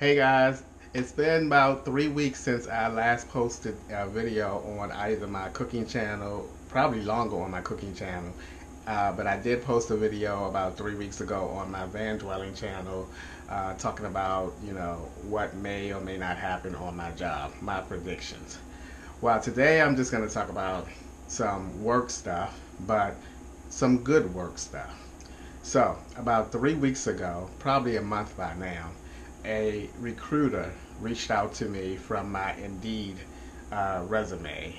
Hey guys, it's been about 3 weeks since I last posted a video on either my cooking channel, probably longer on my cooking channel, but I did post a video about 3 weeks ago on my van dwelling channel talking about, what may or may not happen on my job, my predictions. Well, today I'm just going to talk about some work stuff, but some good work stuff. So, about 3 weeks ago, probably a month by now, a recruiter reached out to me from my Indeed resume,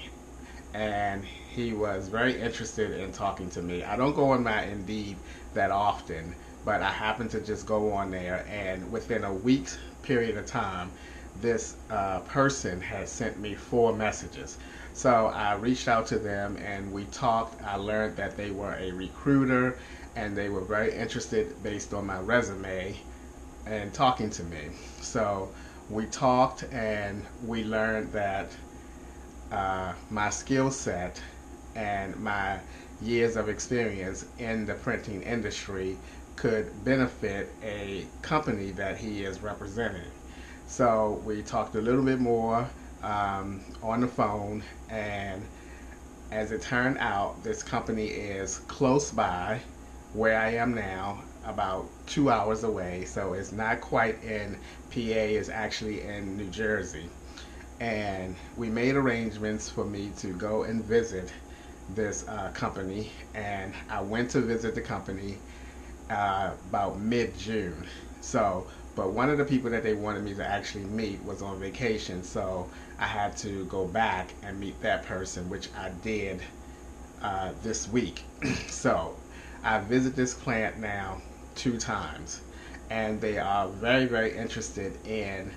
and he was very interested in talking to me. I don't go on my Indeed that often, but I happened to just go on there, and within a week's period of time, this person had sent me 4 messages. So I reached out to them and we talked. I learned that they were a recruiter and they were very interested based on my resume and talking to me. So we talked and we learned that my skill set and my years of experience in the printing industry could benefit a company that he is representing. So we talked a little bit more on the phone, and as it turned out, this company is close by where I am now, about 2 hours away. So it's not quite in PA, it's actually in New Jersey. And we made arrangements for me to go and visit this company, and I went to visit the company about mid-June. So, but one of the people that they wanted me to actually meet was on vacation, so I had to go back and meet that person, which I did this week. So I visit this plant now 2 times, and they are very, very interested in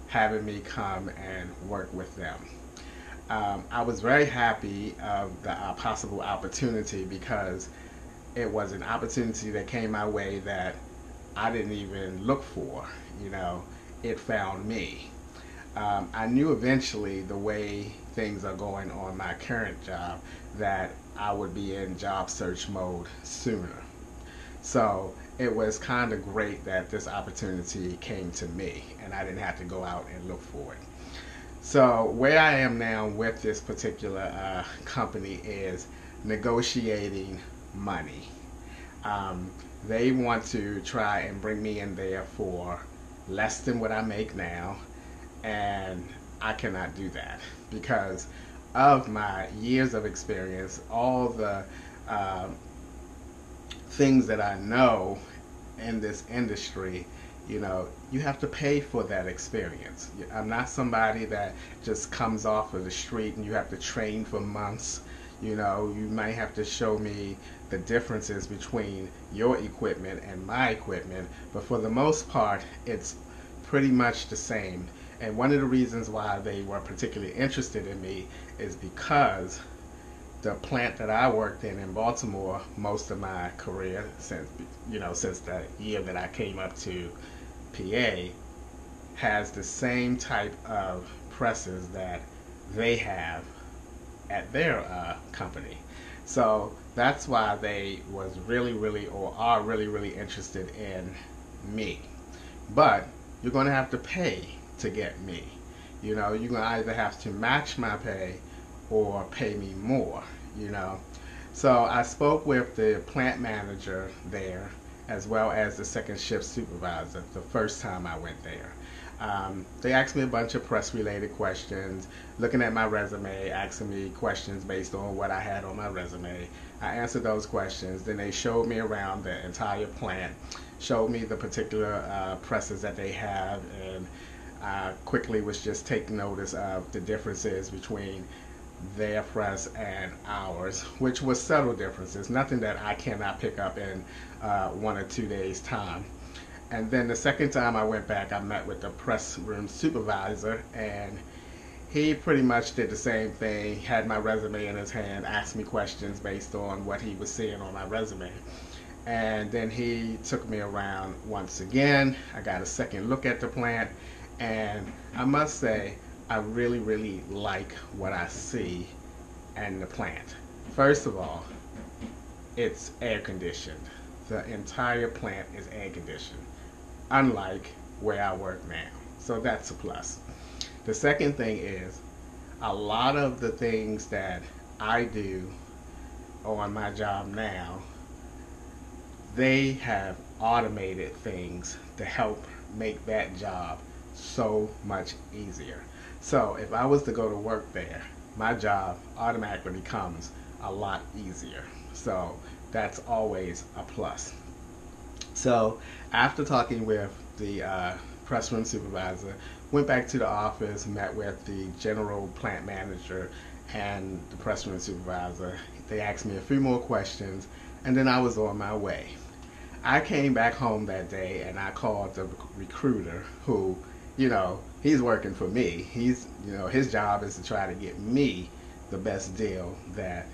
having me come and work with them. I was very happy of the possible opportunity because it was an opportunity that came my way that I didn't even look for. It found me. I knew eventually, the way things are going on my current job, that I would be in job search mode sooner. So it was kind of great that this opportunity came to me and I didn't have to go out and look for it. So where I am now with this particular company is negotiating money. They want to try and bring me in there for less than what I make now, and I cannot do that because of my years of experience, all the things that I know in this industry. You have to pay for that experience. I'm not somebody that just comes off of the street and you have to train for months. You might have to show me the differences between your equipment and my equipment, but for the most part, it's pretty much the same. And one of the reasons why they were particularly interested in me is because the plant that I worked in Baltimore most of my career, since the year that I came up to PA, has the same type of presses that they have at their company. So that's why they was really, or are really interested in me. But you're going to have to pay to get me. You're going to either have to match my pay or pay me more. So I spoke with the plant manager there as well as the second shift supervisor the first time I went there. They asked me a bunch of press related questions, looking at my resume, asking me questions based on what I had on my resume. I answered those questions. Then they showed me around the entire plant, showed me the particular presses that they have, and I quickly was just taking notice of the differences between their press and ours, which was subtle differences, nothing that I cannot pick up in 1 or 2 days time. And then the second time I went back, I met with the press room supervisor, and he pretty much did the same thing, had my resume in his hand, asked me questions based on what he was seeing on my resume. And then he took me around once again. I got a second look at the plant, and I must say, I really like what I see in the plant. First of all, it's air conditioned. The entire plant is air conditioned, unlike where I work now. So that's a plus. The second thing is a lot of the things that I do on my job now, they have automated things to help make that job so much easier. So if I was to go to work there, my job automatically becomes a lot easier. So that's always a plus. So after talking with the press room supervisor, went back to the office, met with the general plant manager and the press room supervisor. They asked me a few more questions, and then I was on my way. I came back home that day and I called the recruiter who, he's working for me. His job is to try to get me the best deal that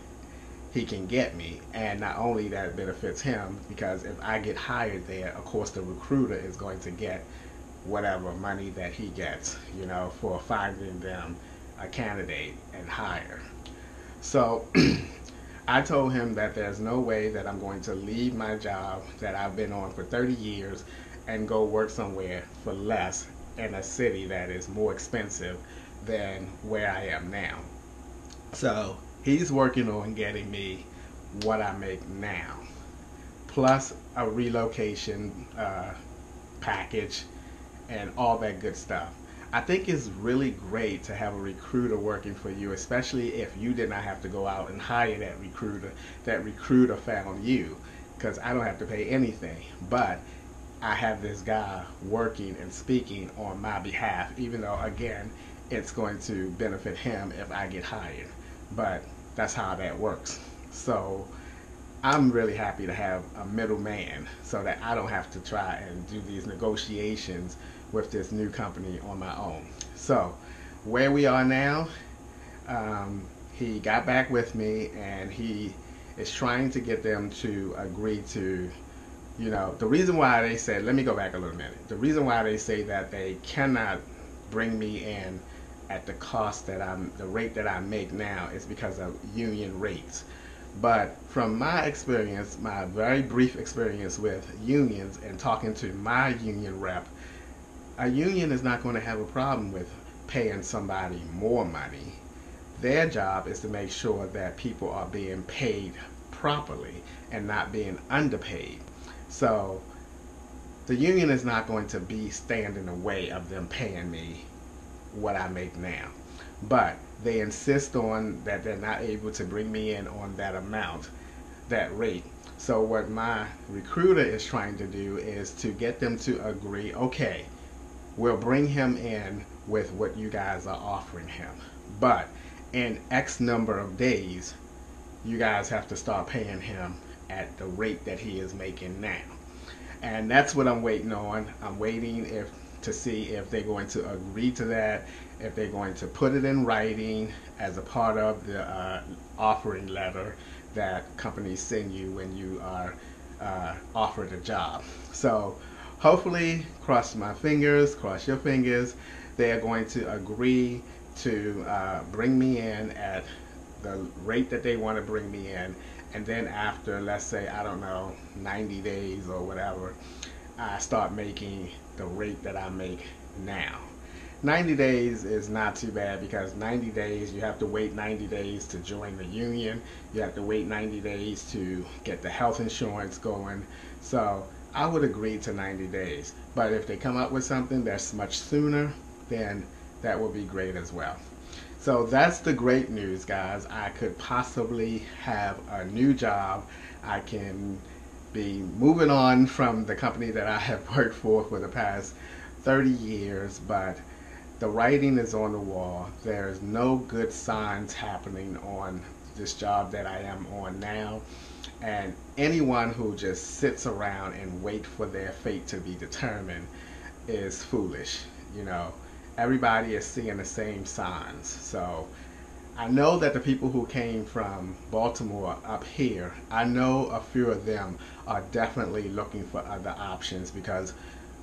he can get me. And not only that it benefits him, because if I get hired there, of course the recruiter is going to get whatever money that he gets, for finding them a candidate and hire. So I told him that there's no way that I'm going to leave my job that I've been on for 30 years and go work somewhere for less in a city that is more expensive than where I am now. So he's working on getting me what I make now, plus a relocation package and all that good stuff. I think it's really great to have a recruiter working for you, especially if you did not have to go out and hire that recruiter. That recruiter found you, because I don't have to pay anything. But I have this guy working and speaking on my behalf, even though, again, it's going to benefit him if I get hired. But that's how that works. So I'm really happy to have a middleman so that I don't have to try and do these negotiations with this new company on my own. So where we are now, he got back with me and he is trying to get them to agree to, the reason why they said, let me go back a little minute. The reason why they say that they cannot bring me in at the cost that the rate that I make now is because of union rates. But from my experience, my very brief experience with unions and talking to my union rep, a union is not going to have a problem with paying somebody more money. Their job is to make sure that people are being paid properly and not being underpaid. So the union is not going to stand in the way of them paying me what I make now. But they insist on that they're not able to bring me in on that amount, that rate. So what my recruiter is trying to do is to get them to agree, okay, we'll bring him in with what you guys are offering him. But in X number of days, you guys have to start paying him at the rate that he is making now. And that's what I'm waiting on. I'm waiting to see if they're going to agree to that, if they're going to put it in writing as a part of the offering letter that companies send you when you are offered a job. So hopefully, cross my fingers, cross your fingers, they are going to agree to bring me in at the rate that they want to bring me in. And then after, let's say, I don't know, 90 days or whatever, I start making the rate that I make now. 90 days is not too bad, because 90 days, you have to wait 90 days to join the union. You have to wait 90 days to get the health insurance going. So I would agree to 90 days. But if they come up with something that's much sooner, then that would be great as well. So that's the great news, guys. I could possibly have a new job. I can be moving on from the company that I have worked for the past 30 years, but the writing is on the wall. There's no good signs happening on this job that I am on now. And anyone who just sits around and wait for their fate to be determined is foolish. Everybody is seeing the same signs. So I know that the people who came from Baltimore up here, I know a few of them are definitely looking for other options, because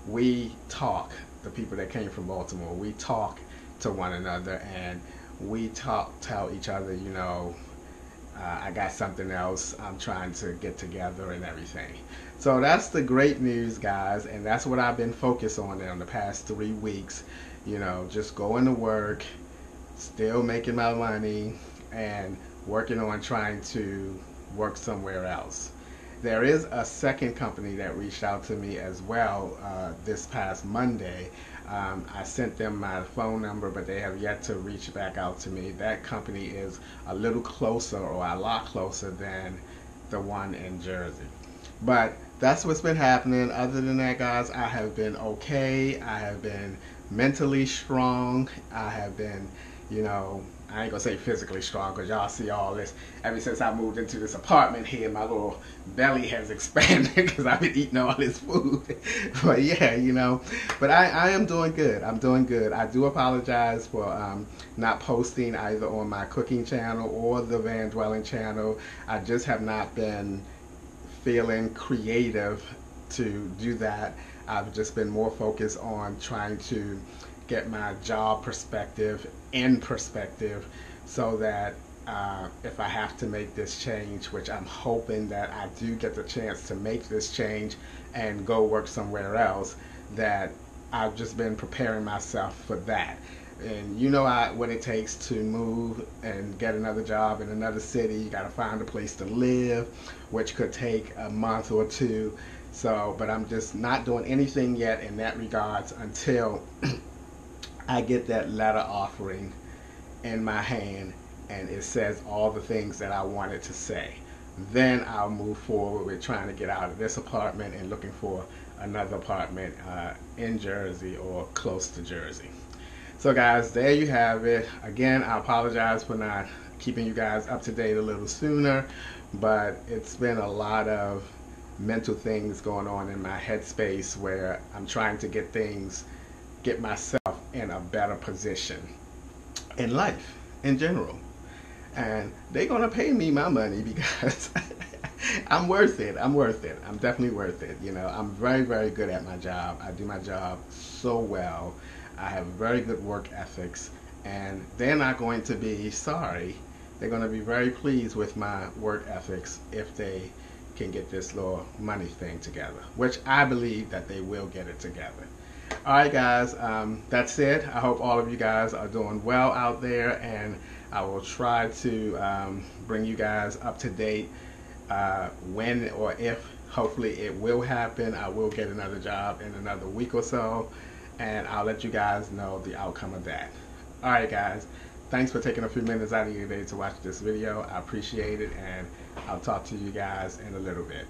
we talk, the people that came from Baltimore, we talk to one another and we tell each other, I got something else I'm trying to get together and everything. So that's the great news, guys, and that's what I've been focused on in the past 3 weeks. You know, just going to work, still making my money, and working on trying to work somewhere else. There is a second company that reached out to me as well this past Monday. I sent them my phone number, but they have yet to reach back out to me. That company is a little closer, or a lot closer, than the one in Jersey. But that's what's been happening. Other than that, guys, I have been okay. I have been mentally strong. I have been, you know, I ain't gonna say physically strong, because y'all see all this. Ever since I moved into this apartment here, my little belly has expanded because I've been eating all this food. But yeah, you know, but I am doing good. I'm doing good. I do apologize for not posting either on my cooking channel or the Van Dwelling channel. I just have not been feeling creative to do that. I've just been more focused on trying to get my job perspective in perspective, so that if I have to make this change, which I'm hoping that I do get the chance to make this change and go work somewhere else, that I've just been preparing myself for that. And you know what it takes to move and get another job in another city. You got to find a place to live, which could take a month or two. So, but I'm just not doing anything yet in that regards until I get that letter offering in my hand and it says all the things that I wanted to say. Then I'll move forward with trying to get out of this apartment and looking for another apartment in Jersey or close to Jersey. So guys, there you have it. Again, I apologize for not keeping you guys up to date a little sooner, but it's been a lot of mental things going on in my headspace where I'm trying to get myself in a better position in life in general. And they're gonna pay me my money because I'm worth it. I'm worth it. I'm definitely worth it. You know, I'm very, very good at my job. I do my job so well. I have very good work ethics, and they're not going to be sorry. They're going to be very pleased with my work ethics if they can get this little money thing together, which I believe that they will get it together. All right, guys, that's it. I hope all of you guys are doing well out there, and I will try to bring you guys up to date when or if, hopefully it will happen. I will get another job in another week or so, and I'll let you guys know the outcome of that. All right, guys, thanks for taking a few minutes out of your day to watch this video. I appreciate it, and I'll talk to you guys in a little bit.